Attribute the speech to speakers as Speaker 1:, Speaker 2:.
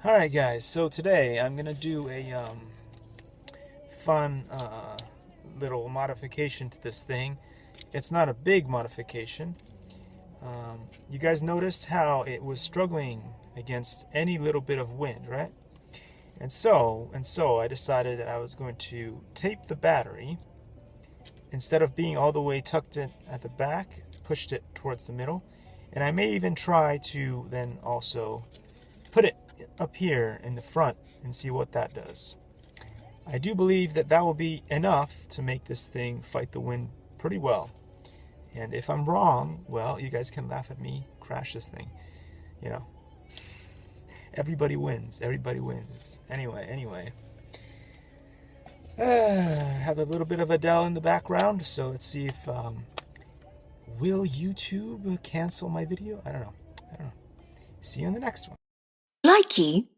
Speaker 1: Alright guys, so today I'm going to do a fun little modification to this thing. It's not a big modification. You guys noticed how it was struggling against any little bit of wind, right? And so I decided that I was going to tape the battery. Instead of being all the way tucked in at the back, pushed it towards the middle. And I may even try to then also put it up here in the front and see what that does. I do believe that that will be enough to make this thing fight the wind pretty well. And if I'm wrong, well, you guys can laugh at me, crash this thing. You know, everybody wins. Everybody wins. Anyway. Have a little bit of Adele in the background, so let's see if will YouTube cancel my video? I don't know. See you in the next one.
Speaker 2: Likey.